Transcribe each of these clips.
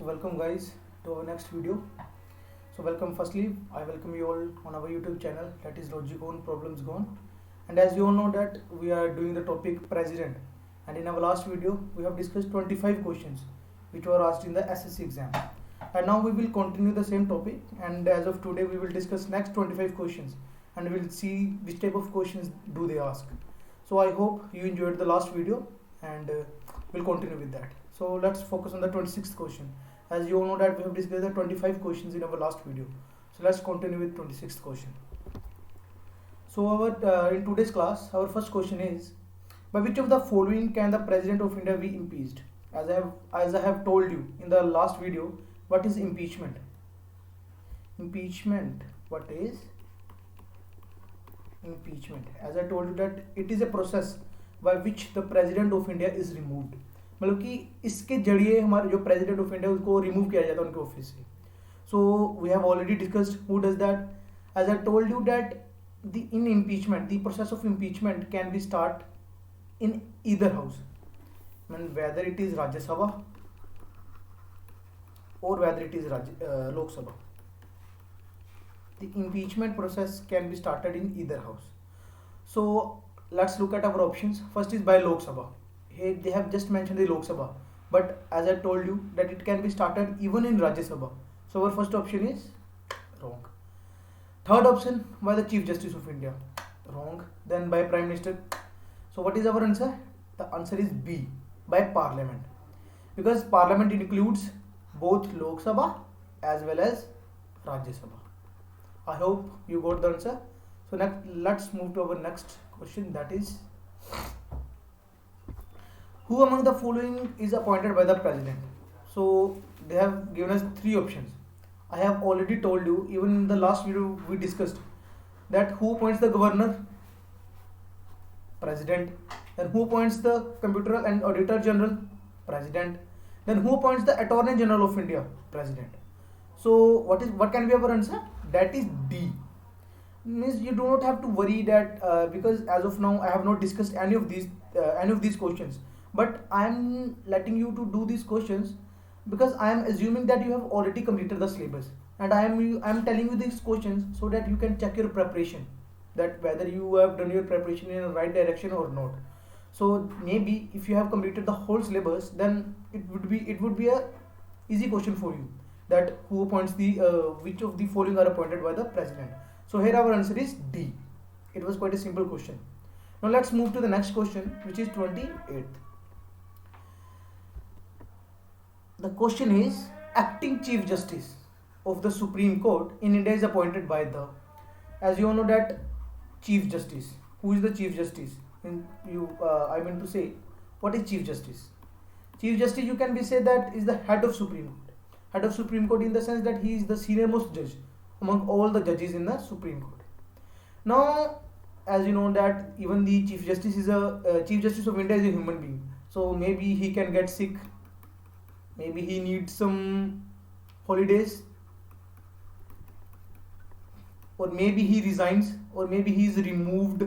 So welcome guys to our next video. So welcome, firstly I welcome you all on our YouTube channel, that is Logic Gone Problems Gone. And as you all know that we are doing the topic president, and in our last video we have discussed 25 questions which were asked in the SSC exam. And now we will continue the same topic, and as of today we will discuss next 25 questions and we will see which type of questions do they ask. So I hope you enjoyed the last video, and we'll continue with that. So let's focus on the 26th question. As you all know that we have discussed the 25 questions in our last video. So let's continue with 26th question. So our in today's class, our first question is, by which of the following can the President of India be impeached? As I have told you in the last video, what is impeachment? Impeachment. What is impeachment? As I told you that it is a process by which the President of India is removed. मतलब कि इसके जरिए हमारे जो president of India उसको remove किया जाता है उनके ऑफिस से. So we have already discussed who does that. As I told you that the in impeachment the process of impeachment can be start in either house, mean whether it is Rajya Sabha or whether it is Lok Sabha. The impeachment process can be started in either house. So let's look at our options. First is by Lok Sabha. Here they have just mentioned the Lok Sabha, but as I told you that it can be started even in Rajya Sabha. So our first option is wrong. Third option, by the Chief Justice of India, wrong. Then by Prime Minister. So what is our answer? The answer is B, by Parliament, because Parliament includes both Lok Sabha as well as Rajya Sabha. I hope you got the answer. So next, let's move to our next question, that is, who among the following is appointed by the President? So they have given us three options. I have already told you, even in the last video we discussed, that who appoints the Governor? President. Then who appoints the Comptroller and Auditor General? President. Then who appoints the Attorney General of India? President. So what can be our answer? That is D. Means you do not have to worry that because as of now I have not discussed any of these questions, but I am letting you to do these questions because I am assuming that you have already completed the syllabus, and I am telling you these questions so that you can check your preparation, that whether you have done your preparation in the right direction or not. So maybe if you have completed the whole syllabus, then it would be a easy question for you, that who appoints the which of the following are appointed by the President. So here our answer is D. It was quite a simple question. Now let's move to the next question, which is 28th. The question is, acting Chief Justice of the Supreme Court in India is appointed by the, as you all know that Chief Justice. Who is the Chief Justice? I mean to say, what is Chief Justice? Chief Justice, you can be say that is the head of Supreme Court. Head of Supreme Court in the sense that he is the senior most judge among all the judges in the Supreme Court. Now, as you know that even the Chief Justice is Chief Justice of India is a human being. So maybe he can get sick. Maybe he needs some holidays. Or maybe he resigns. Or maybe he is removed.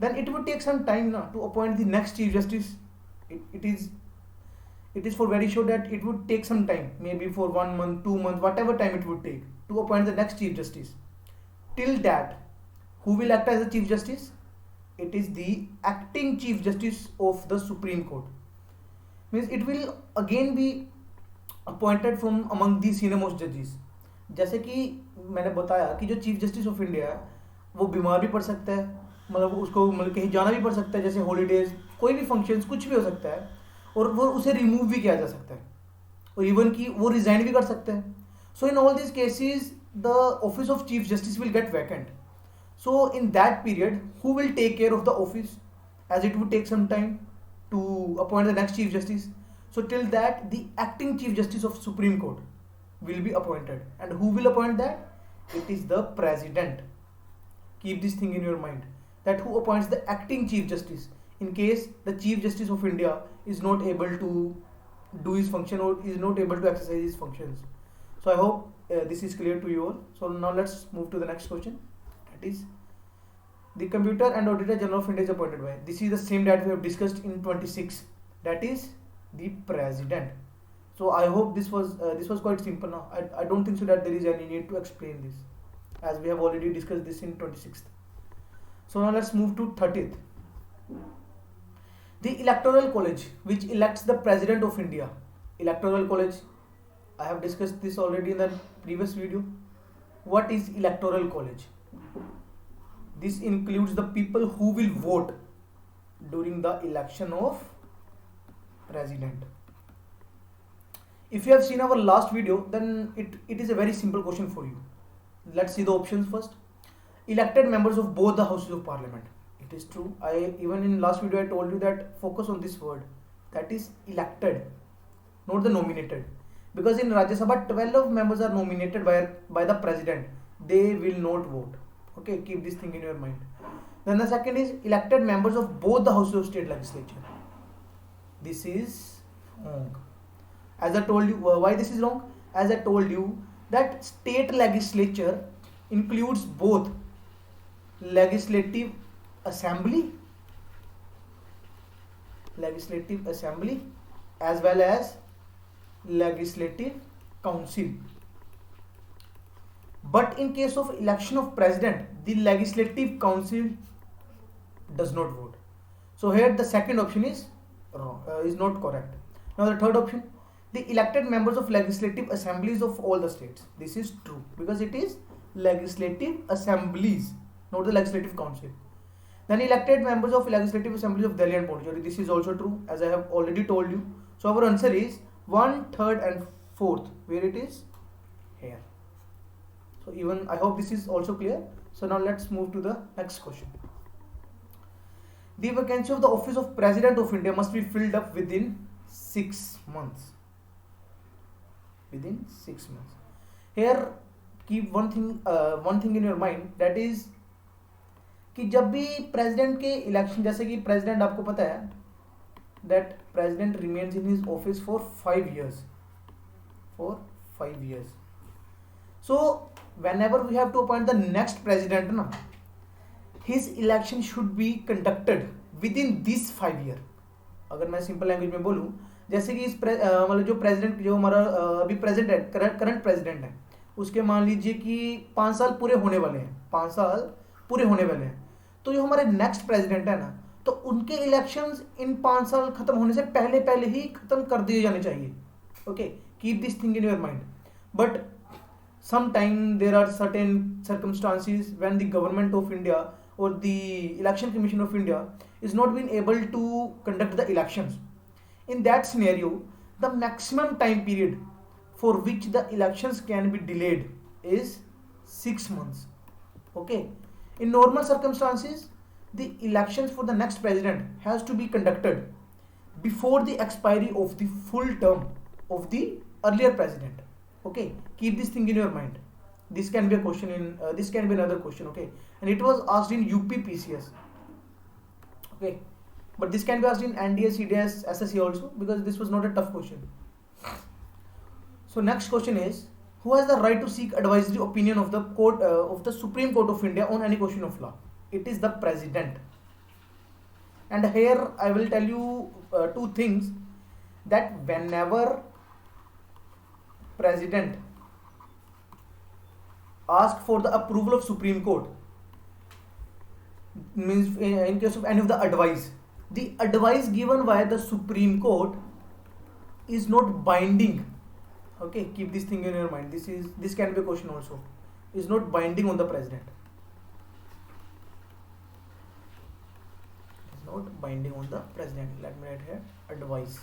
Then it would take some time now to appoint the next Chief Justice. It is for very sure that it would take some time, maybe for 1 month, 2 months, whatever time it would take to appoint the next Chief Justice. Till that, who will act as the Chief Justice? It is the acting Chief Justice of the Supreme Court. Means it will again be appointed from among the senior most judges. जैसे कि मैंने बताया कि जो chief justice of India है वो बीमार भी पड़ सकता है, मतलब उसको मतलब कहीं जाना भी पड़ सकता है, जैसे हॉलीडेज, कोई भी फंक्शंस, कुछ भी हो सकता है, और वो उसे रिमूव भी किया जा सकता है, और इवन कि वो रिजाइन भी कर सकते हैं. So in all this cases the office of chief justice will get vacant. So in that period who will take care of the office, as it would take some time to appoint the next chief justice. So till that the acting chief justice of supreme court will be appointed. And who will appoint that? It is the President. Keep this thing in your mind, that who appoints the acting Chief Justice in case the Chief Justice of India is not able to do his function or is not able to exercise his functions. So I hope this is clear to you all. So now let's move to the next question. That is, the Comptroller and Auditor General of India is appointed by. This is the same that we have discussed in 26. That is the President. So I hope this was quite simple now. I don't think so that there is any need to explain this, as we have already discussed this in 26th. So now let's move to 30th. The Electoral College, which elects the President of India. Electoral College, I have discussed this already in the previous video. What is Electoral College? This includes the people who will vote during the election of President. If you have seen our last video, then it is a very simple question for you. Let's see the options first. Elected members of both the houses of parliament. It is true. Even in last video I told you that focus on this word, that is elected, not the nominated. Because in Rajya Sabha 12 members are nominated by the president. They will not vote. Okay, keep this thing in your mind. Then the second is elected members of both the houses of state legislature. This is wrong. As I told you, why this is wrong? As I told you that state legislature includes both legislative assembly as well as legislative council. But in case of election of president, the legislative council does not vote. So here the second option is wrong, is not correct. Now the third option, the elected members of legislative assemblies of all the states. This is true because it is legislative assemblies, not the legislative council. Then elected members of legislative assemblies of Delhi and Pondicherry. This is also true, as I have already told you. So our answer is 1, 3rd and 4th, where it is here. So even I hope this is also clear. So now let's move to the next question. The vacancy of the office of President of India must be filled up within 6 months. Within 6 months. Here keep one thing in your mind, that is कि जब भी president के election, जैसे कि president आपको पता है that president remains in his office for 5 years. So whenever we have to appoint the next president ना, his election should be conducted within this 5 year. अगर मैं सिंपल लैंग्वेज में बोलूँ, जैसे कि इस मतलब जो प्रेसिडेंट, जो हमारा अभी प्रेसिडेंट करंट प्रेसिडेंट है, उसके मान लीजिए कि 5 साल पूरे होने वाले हैं, तो जो हमारे नेक्स्ट प्रेसिडेंट है ना, तो उनके इलेक्शंस इन 5 साल खत्म होने से पहले ही खत्म कर दिए जाने चाहिए. Okay, keep this thing in your mind. But sometime there are certain circumstances when the government of India or the election commission of India is not being able to conduct the elections. In that scenario, the maximum time period for which the elections can be delayed is 6 months. Okay, in normal circumstances the elections for the next president has to be conducted before the expiry of the full term of the earlier president. Okay, keep this thing in your mind. This can be a question in this can be another question. Okay, and it was asked in UPPCS. Okay, but this can be asked in NDS, CDS, SSC also, because this was not a tough question. So next question is, who has the right to seek advisory opinion of the court of the Supreme Court of India on any question of law? It is the president. And here I will tell you two things, that whenever president ask for the approval of Supreme Court, means in case of any of the advice, the advice given by the Supreme Court is not binding. Okay, keep this thing in your mind. This can be a question also. Is not binding on the president. Is not binding on the president. Let me write here advice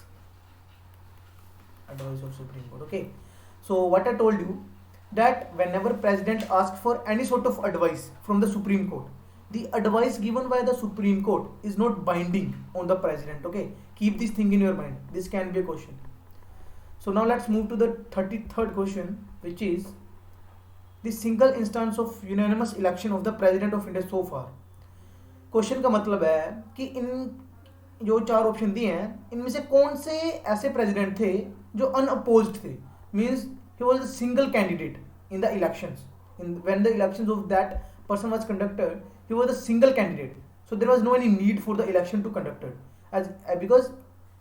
of Supreme Court. Okay. So what I told you, that whenever president asks for any sort of advice from the Supreme Court, the advice given by the Supreme Court is not binding on the president. Okay, keep this thing in your mind. This can be a question. So now let's move to the 33rd question, which is the single instance of unanimous election of the president of India so far. Question का मतलब है कि इन जो 4 option दिए हैं, इनमें से कौन से ऐसे प्रेसिडेंट थे जो अनअपोज्ड थे, means he was a single candidate in the elections. When the elections of that person was conducted, he was a single candidate. So there was no any need for the election to conduct it. Because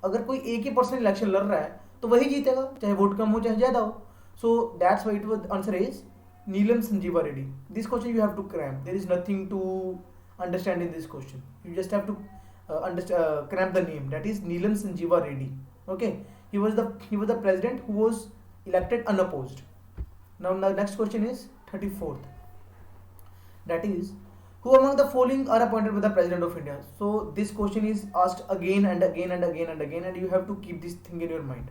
अगर कोई एक ही person election लड़ रहा है, तो वही जीतेगा, चाहे वोट कम हो चाहे ज़्यादा हो. So that's why it was answer is Neelam Sanjeeva Reddy. This question you have to cram. There is nothing to understand in this question. You just have to cram the name. That is Neelam Sanjeeva Reddy. Okay. He was the president who was elected unopposed. Now the next question is 34th. That is, who among the following are appointed by the president of India? So this question is asked again and again and again and again, and you have to keep this thing in your mind.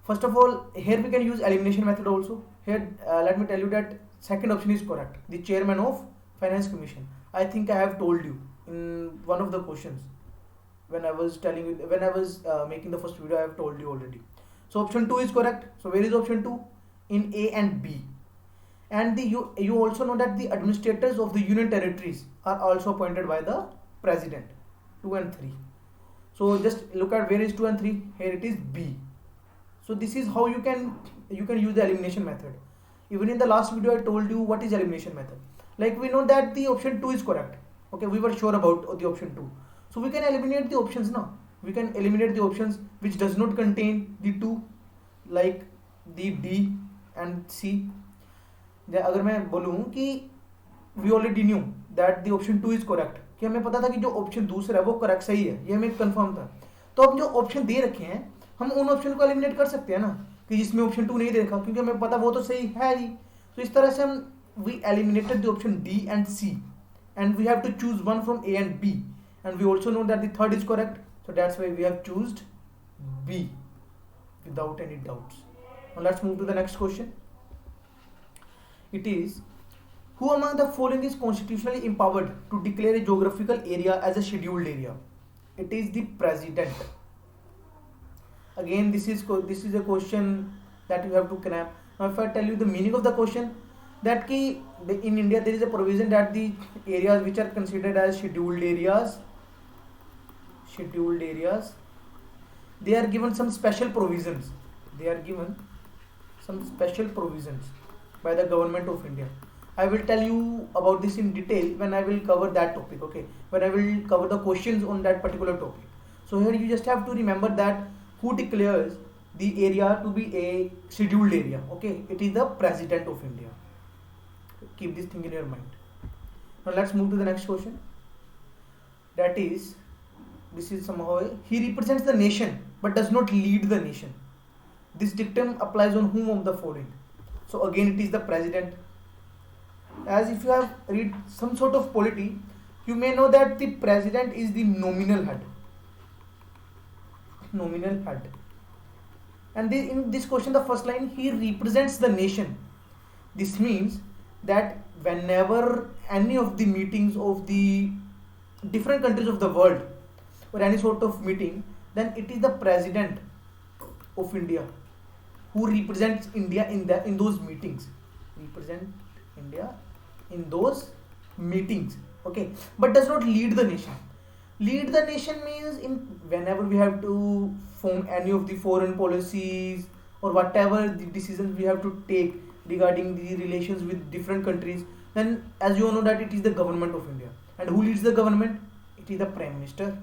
First of all, here we can use elimination method also. Here let me tell you that second option is correct. The chairman of finance commission. I think I have told you in one of the questions when I was making the first video. I have told you already. So option 2 is correct. So where is option 2? In A and B. And you also know that the administrators of the union territories are also appointed by the president. 2 and 3. So just look at where is 2 and 3. Here it is B. So this is how you can use the elimination method. Even in the last video I told you what is elimination method. Like we know that the option 2 is correct. Okay, we were sure about the option 2. So we can eliminate the options now. We can eliminate the options which does not contain the 2, like the D and C. अगर मैं बोलूँ कि we already knew that the option 2 is correct, कि हमें पता था कि जो ऑप्शन दूसरा है वो करेक्ट सही है, ये हमें कंफर्म था. तो अब जो ऑप्शन दे रखे हैं हम उन ऑप्शन को एलिमिनेट कर सकते हैं ना, कि जिसमें ऑप्शन 2 नहीं दे रखा, क्योंकि हमें पता वो तो सही है ही. तो इस तरह से हम we eliminated the option D and C, and we have to choose one from A and B, and we also know that the third is correct. So that's why we have chosen B without any doubts. Now let's move to the next question. It is, who among the following is constitutionally empowered to declare a geographical area as a scheduled area? It is the president. Again, this is a question that you have to cram. Now if I tell you the meaning of the question, that ki in India there is a provision that the areas which are considered as scheduled areas, they are given some special provisions. By the government of India. I will tell you about this in detail when I will cover that topic. Okay, when I will cover the questions on that particular topic. So here you just have to remember that who declares the area to be a scheduled area. Okay, it is the president of India. Keep this thing in your mind. Now let's move to the next question. That is, this is somehow he represents the nation but does not lead the nation. This dictum applies on whom of the following? So again it is the president. As if you have read some sort of polity, you may know that the president is the nominal head. And in this question, the first line, he represents the nation. This means that whenever any of the meetings of the different countries of the world or any sort of meeting, then it is the president of India who represents India in those meetings. Okay, but does not lead the nation. Lead the nation means whenever we have to form any of the foreign policies or whatever the decisions we have to take regarding the relations with different countries, then as you all know that it is the government of India. And who leads the government? It is the prime minister.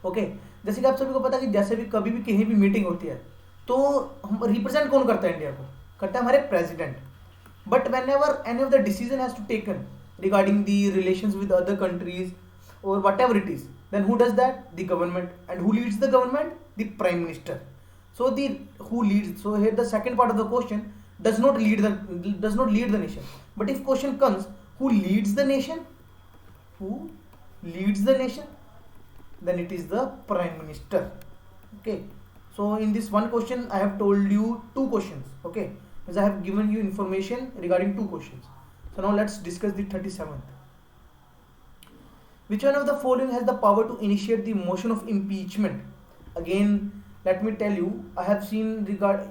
Okay, जैसे कि आप सभी को पता है कि जैसे भी कभी भी कहीं भी मीटिंग होती है तो हम रिप्रेजेंट कौन करता है इंडिया को? करता है हमारे president. But whenever any of the decision has to taken regarding the relations with other countries or whatever it is, then who does that? The government. And who leads the government? The prime minister. So so here the second part of the question does not lead the nation. But if question comes, who leads the nation? Then it is the prime minister. Okay. So in this one question I have told you two questions. Okay. Because I have given you information regarding two questions. So now let's discuss the 37th. Which one of the following has the power to initiate the motion of impeachment? Again, let me tell you, I have seen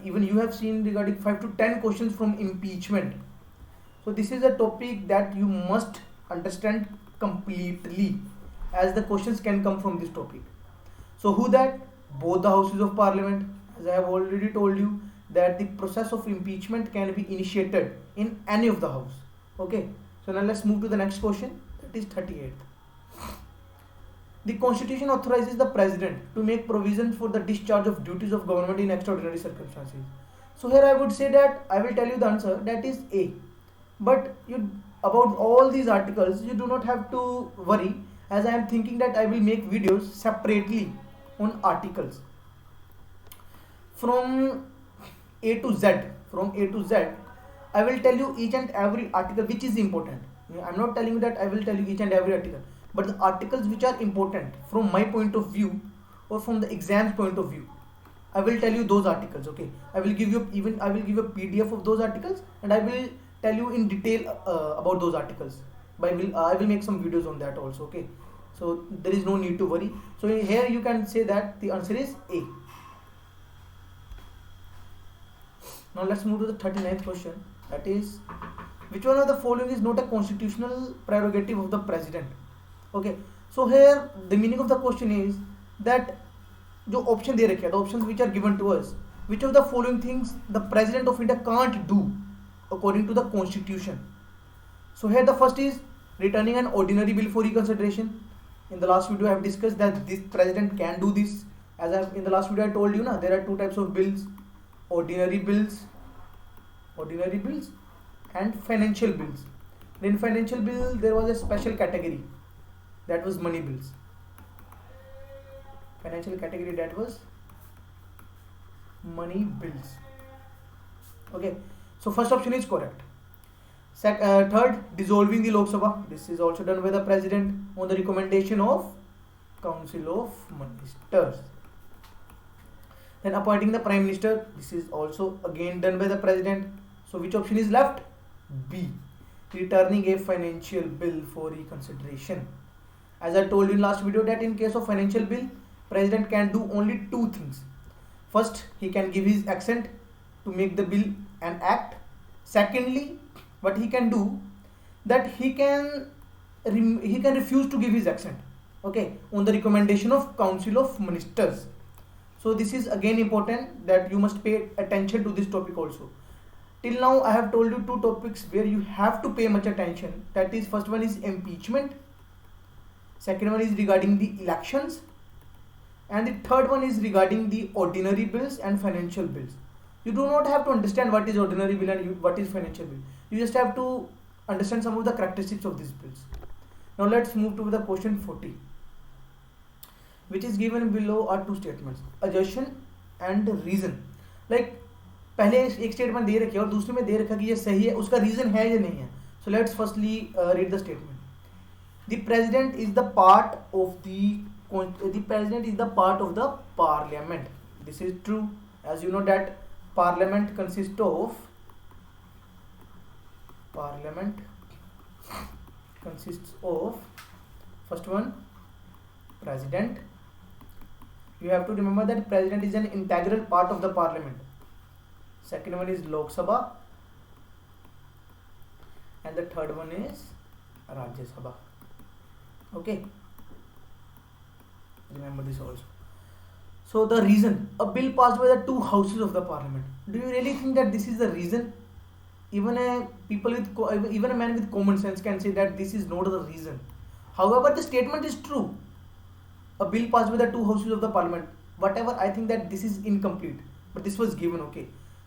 even you have seen regarding 5 to 10 questions from impeachment. So this is a topic that you must understand completely, as the questions can come from this topic. So who that? Both the houses of parliament. As I have already told you that the process of impeachment can be initiated in any of the house. Okay, so now let's move to the next question. That is 38th. The constitution authorizes the president to make provisions for the discharge of duties of government in extraordinary circumstances. So here I would say that I will tell you the answer, that is A. But you, about all these articles you do not have to worry, as I am thinking that I will make videos separately on articles from A to Z. From A to Z I will tell you each and every article which is important. I am not telling you that I will tell you each and every article, but the articles which are important from my point of view or from the exam's point of view, I will tell you those articles. Okay, I will give you a PDF of those articles, and I will tell you in detail about those articles. But I will make some videos on that also. Okay, so there is no need to worry. So here you can say that the answer is A. Now let's move to the 39th question. That is, which one of the following is not a constitutional prerogative of the president? Okay, so here the meaning of the question is that जो option दे रखे हैं, the options which are given to us, which of the following things the president of India can't do according to the constitution? So here the first is returning an ordinary bill for reconsideration. In the last video I have discussed that this president can do this. In the last video I told you na, there are two types of bills: ordinary bills and financial bills. In financial bill there was a special category, that was money bills. Financial category, that was money bills. Okay, so first option is correct. Third, dissolving the Lok Sabha. This is also done by the president on the recommendation of Council of Ministers. Then appointing the prime minister. This is also again done by the president. So which option is left? B. Returning a financial bill for reconsideration. As I told you in last video that in case of financial bill, president can do only two things. First, he can give his assent to make the bill an act. Secondly, what he can do, that he can refuse to give his assent, okay, on the recommendation of Council of Ministers. So this is again important, that you must pay attention to this topic also. Till now I have told you two topics where you have to pay much attention. That is, first one is impeachment, second one is regarding the elections, and the third one is regarding the ordinary bills and financial bills. You do not have to understand what is ordinary bill and what is financial bill. You just have to understand some of the characteristics of these bills. Now let's move to the question 40, which is given below are two statements, assertion and reason. Like पहले एक statement दे रखी है और दूसरे में दे रखा कि ये सही है, उसका रीजन है या नहीं है. So let's firstly read the statement. The president is the part of the parliament. This is true, as you know that parliament consists of first one, president. You have to remember that president is an integral part of the parliament. Second one is Lok Sabha, and the third one is Rajya Sabha. Okay, remember this also. So the reason, a bill passed by the two houses of the parliament. Do you really think that this is the reason? Even a man with common sense can say that this is not the reason. However, the statement is true. A bill passed by the two houses of the parliament. Whatever, I think that this is incomplete, but this was given. Okay.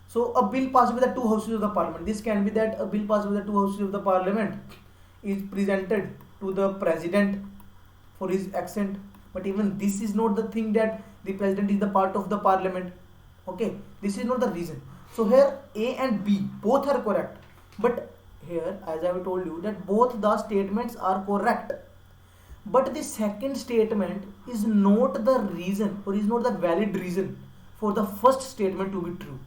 So a bill passed by the two houses of the parliament. This can be that a bill passed by the two houses of the parliament is presented to the president for his assent. But even this is not the thing that the president is the part of the parliament. Okay, this is not the reason. So here A and B both are correct. But here, as I have told you, that both the statements are correct. But the second statement is not the reason or is not the valid reason for the first statement to be true.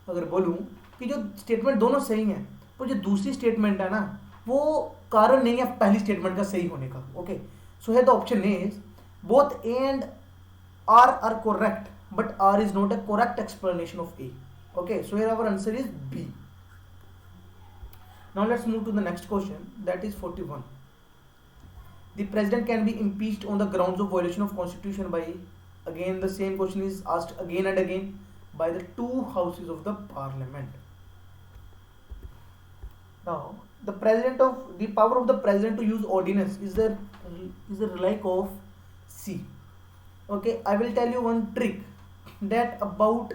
अगर बोलूँ कि जो statement दोनों सही हैं, पर जो दूसरी स्टेटमेंट है ना, वो कारण नहीं है पहली स्टेटमेंट का सही होने का. Okay, so here the option is both A and R R correct, but R is not a correct explanation of A. Okay, so here our answer is B. Now let's move to the next question, that is 41. The president can be impeached on the grounds of violation of constitution by, again the same question is asked again and again, by the two houses of the parliament. Now the power of the president to use ordinance is there is a like of C. Okay, I will tell you one trick that about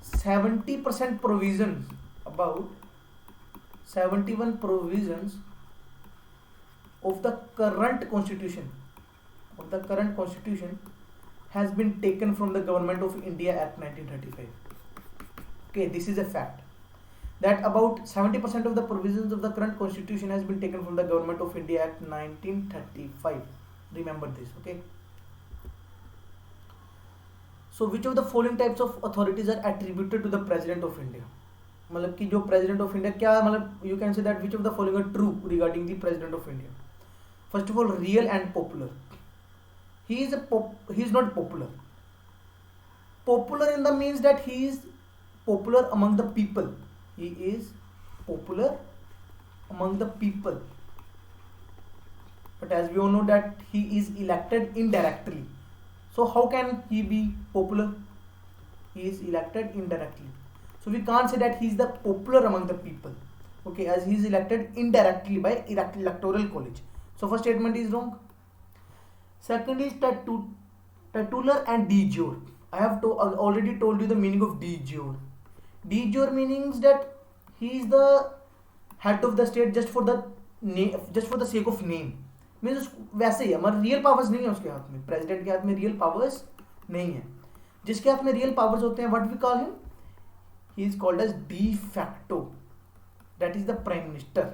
70% provisions, about 71 provisions of the current constitution has been taken from the Government of India Act 1935. Okay, this is a fact that about 70% of the provisions of the current constitution has been taken from the Government of India Act 1935. Remember this, okay? So which of the following types of authorities are attributed to the President of India? मतलब कि जो President of India क्या मतलब you can say that which of the following are true regarding the President of India. First of all, real and popular. He is not popular. Popular in the means that he is popular among the people. He is popular among the people. But as we all know that he is elected indirectly. So how can he be popular? He is elected indirectly. So we can't say that he is the popular among the people. Okay, as he is elected indirectly by electoral college. So first statement is wrong. Second is titular and de jure. I have already told you the meaning of de jure. De jure means that he is the head of the state just for the sake of name. Means वैसे ही हमारे real powers नहीं है उसके हाथ में. President के हाथ में रियल पावर्स नहीं है. जिसके हाथ में रियल पावर्स होते हैं what we call him, he is called as de facto, that is the prime minister.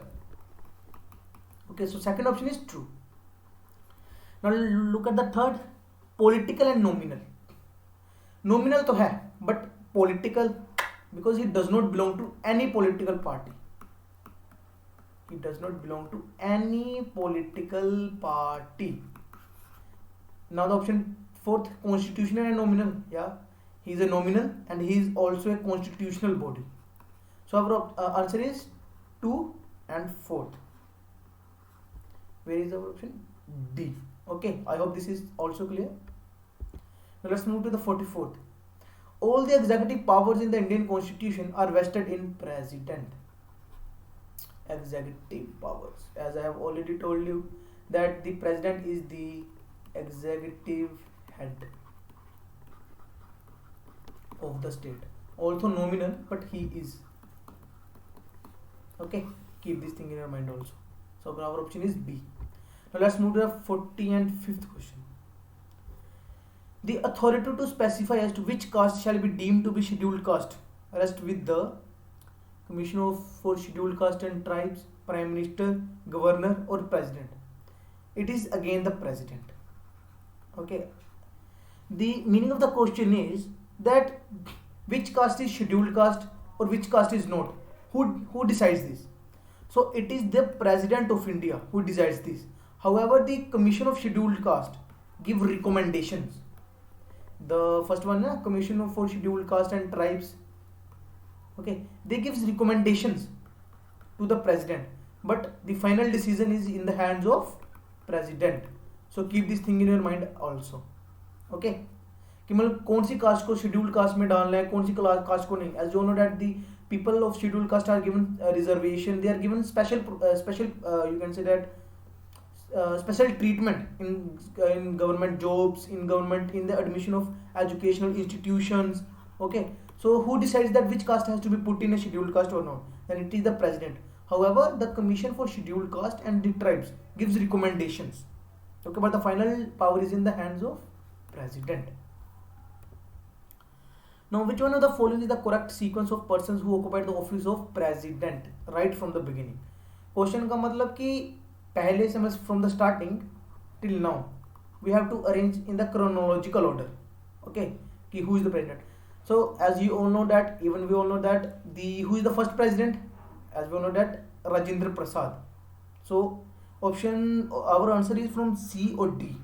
Okay, so second option is true. Now look at the third, political and nominal. Nominal तो है but political because he does not belong to any political party. He does not belong to any political party. Now the option fourth, constitutional and nominal. Yeah, he is a nominal and he is also a constitutional body. So our answer is 2 and 4th. Where is our option? D. Okay, I hope this is also clear. Now let's move to the 44th. All the executive powers in the Indian Constitution are vested in President. Executive powers, as I have already told you that the president is the executive head of the state, also nominal but he is. Okay, keep this thing in your mind also. So our option is B. Now let's move to the 40 and 5th question. The authority to specify as to which caste shall be deemed to be scheduled caste rests with the Commissioner for Scheduled Caste and Tribes, Prime Minister, Governor or President. It is again the President. Okay. The meaning of the question is that which caste is scheduled caste or which caste is not. Who decides this? So it is the President of India who decides this. However, the Commission of Scheduled Caste give recommendations. The first one, Commission for Scheduled Caste and Tribes. Okay, they gives recommendations to the president, but the final decision is in the hands of president. So keep this thing in your mind also. Okay, कि मतलब कौन सी cast को scheduled caste में डालना है, कौन सी cast को नहीं. As you know that the people of scheduled caste are given reservation, they are given special you can say that special treatment in government jobs, in the admission of educational institutions. Okay, so who decides that which caste has to be put in a scheduled caste or not? Then it is the president. However, the Commission for Scheduled Caste and the Tribes gives recommendations. Okay, but the final power is in the hands of president. Now, which one of the following is the correct sequence of persons who occupied the office of president right from the beginning? Question का मतलब कि पहले से from the starting till now we have to arrange in the chronological order. Okay, कि who is the president? So as you all know that, even we all know that who is the first president? As we all know that Rajendra Prasad. So our answer is from C or D.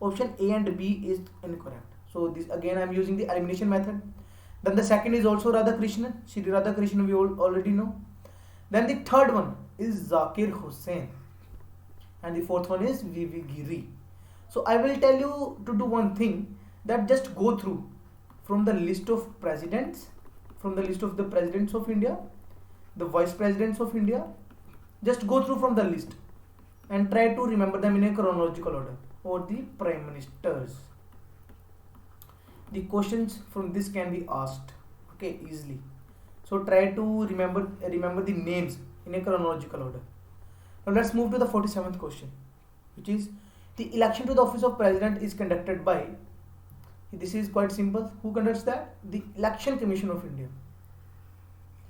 Option A and B is incorrect. So this again I am using the elimination method. Then the second is also Radhakrishnan. Shri Radhakrishnan we already know. Then the third one is Zakir Hussain. And the fourth one is V.V. Giri. So I will tell you to do one thing, that just go through from the list of presidents, from the list of the presidents of India, the vice presidents of India. Just go through from the list. and try to remember them in a chronological order, or the prime ministers. The questions from this can be asked, okay, easily. So try to remember the names in a chronological order. Now let's move to the 47th question, which is the election to the office of president is conducted by. This is quite simple. Who conducts that? The Election Commission of India.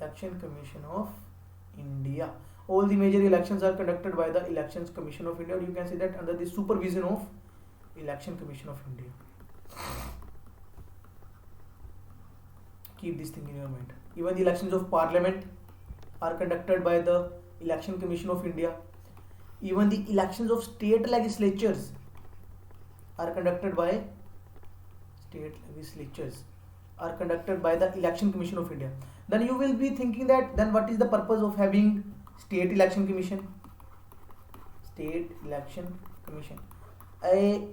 Election Commission of India. All the major elections are conducted by the Elections Commission of India. Or you can say that under the supervision of Election Commission of India. Keep this thing in your mind. Even the elections of Parliament are conducted by the Election Commission of India. Even the elections of state legislatures are conducted by the Election Commission of India. Then you will be thinking that then what is the purpose of having state election commission? State election commission. I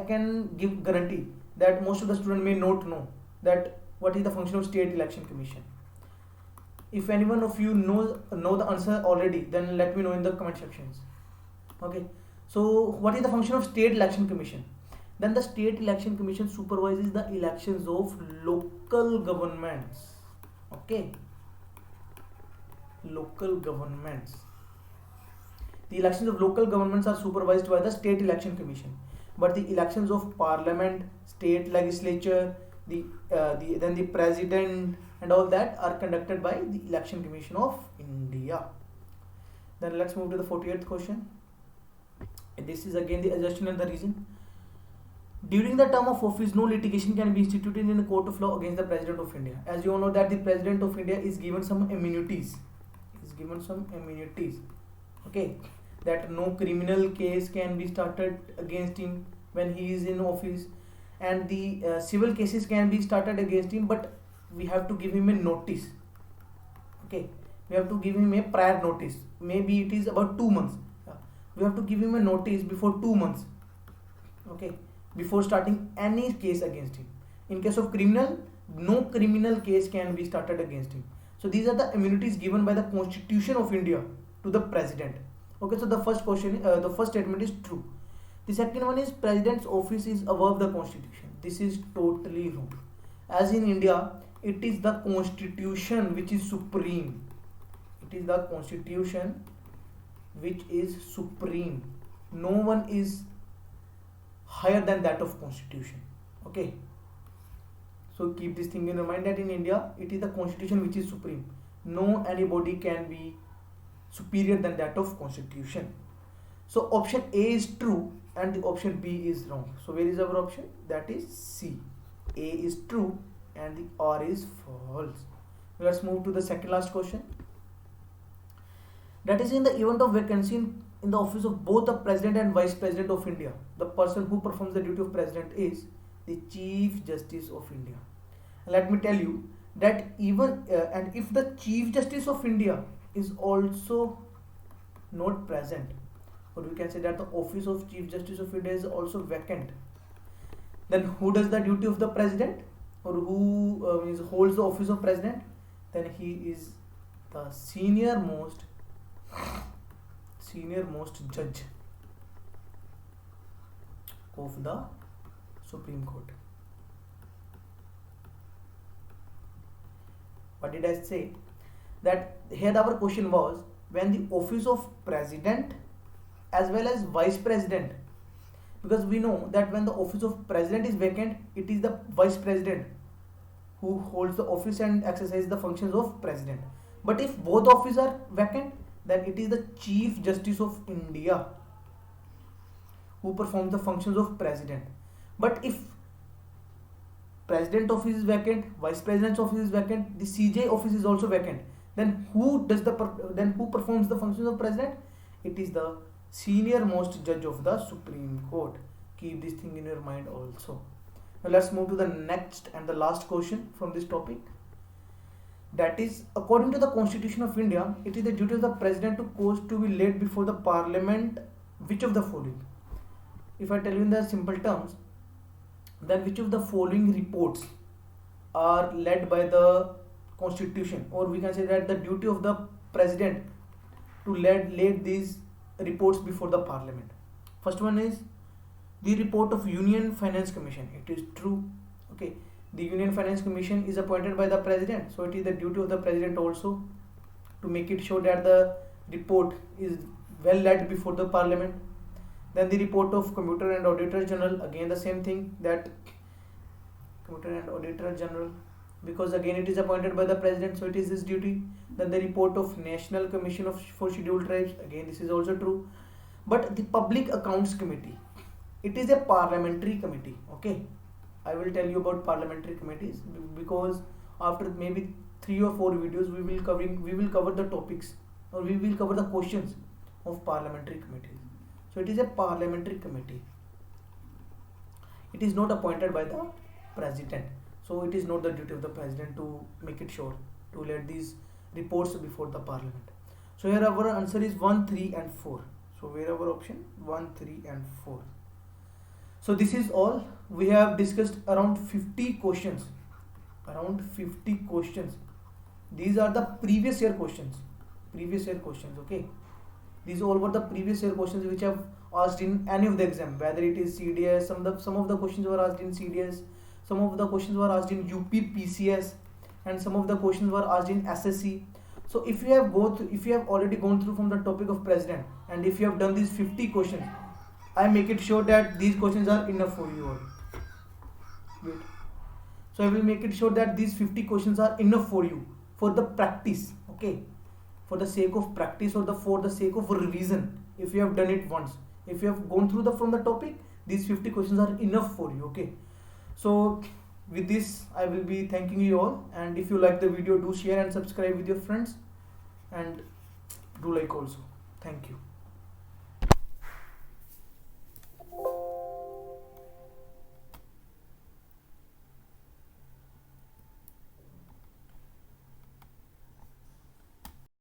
can give guarantee that most of the students may not know that what is the function of state election commission. If anyone of you know the answer already, then let me know in the comment sections. Okay, so what is the function of state election commission? Then the state election commission supervises the elections of local governments. Okay, local governments. The elections of local governments are supervised by the state election commission, but the elections of parliament, state legislature, then the president and all that are conducted by the Election Commission of India. Then let's move to the 48th question. This is again the assertion and the reason. During the term of office, no litigation can be instituted in a court of law against the President of India. As you all know that the President of India is given some immunities. Okay, that no criminal case can be started against him when he is in office, and the civil cases can be started against him, but we have to give him a notice. Okay, we have to give him a prior notice. Maybe it is about 2 months. We have to give him a notice before 2 months. Okay, before starting any case against him. In case of criminal, no criminal case can be started against him. So these are the immunities given by the Constitution of India to the president. Okay, so the first question, the first statement is true. The second one is president's office is above the constitution. This is totally wrong. As in India, it is the constitution which is supreme. It is the constitution which is supreme. No one is higher than that of constitution. Okay. So keep this thing in your mind that in India, it is the constitution which is supreme. No anybody can be superior than that of constitution. So option A is true and the option B is wrong. So where is our option? That is C. A is true and the R is false. Let's move to the second last question. That is, in the event of vacancy in the office of both the President and Vice President of India, the person who performs the duty of President is the Chief Justice of India. And let me tell you that even and if the Chief Justice of India is also not present, or we can say that the office of Chief Justice of India is also vacant, then who does the duty of the President, or who holds the office of President? Then he is the senior most judge of the Supreme Court. What did I say? That here our question was when the office of President as well as Vice President, because we know that when the office of President is vacant, it is the Vice President who holds the office and exercises the functions of President. But if both offices are vacant, then it is the Chief Justice of India who performs the functions of President. But if President office is vacant, Vice President's office is vacant, the CJ office is also vacant, then who performs the functions of President? It is the senior most judge of the Supreme Court. Keep this thing in your mind also. Now let's move to the next and the last question from this topic. That is, according to the Constitution of India, it is the duty of the President to cause to be laid before the Parliament which of the following? If I tell you in the simple terms, then which of the following reports are led by the Constitution, or we can say that the duty of the President to lay these reports before the parliament. First one is the report of Union Finance Commission. It is true. Okay, the Union Finance Commission is appointed by the president, so it is the duty of the president also to make it sure that the report is well led before the parliament. Then the report of Commuter and Auditor General, again the same thing, that Commuter and Auditor General, because again it is appointed by the president, so it is his duty. Then the report of National Commission for Scheduled Tribes, again this is also true. But the Public Accounts Committee, it is a parliamentary committee. Okay, I will tell you about parliamentary committees, because after maybe 3 or 4 videos we will cover the topics, or we will cover the questions of parliamentary committees. So it is a parliamentary committee. It is not appointed by the president, so it is not the duty of the president to make it sure to let these reports before the parliament. So here our answer is 1, 3 and 4. So where our option 1, 3 and 4. So this is all. We have discussed around 50 questions. Around 50 questions. These are the previous year questions. Okay. These all were the previous year questions which have asked in any of the exam, whether it is CDS. Some of the questions were asked in CDS. Some of the questions were asked in UP PCS, and some of the questions were asked in SSC. So if you have already gone through from the topic of president, and if you have done these 50 questions, I make it sure that these questions are enough for you all. Wait. So I will make it sure that these 50 questions are enough for you for the practice. Okay, for the sake of practice, or for the sake of revision. If you have done it once, if you have gone through from the topic, these 50 questions are enough for you. Okay, so with this I will be thanking you all, and if you like the video, do share and subscribe with your friends, and do like also. Thank you.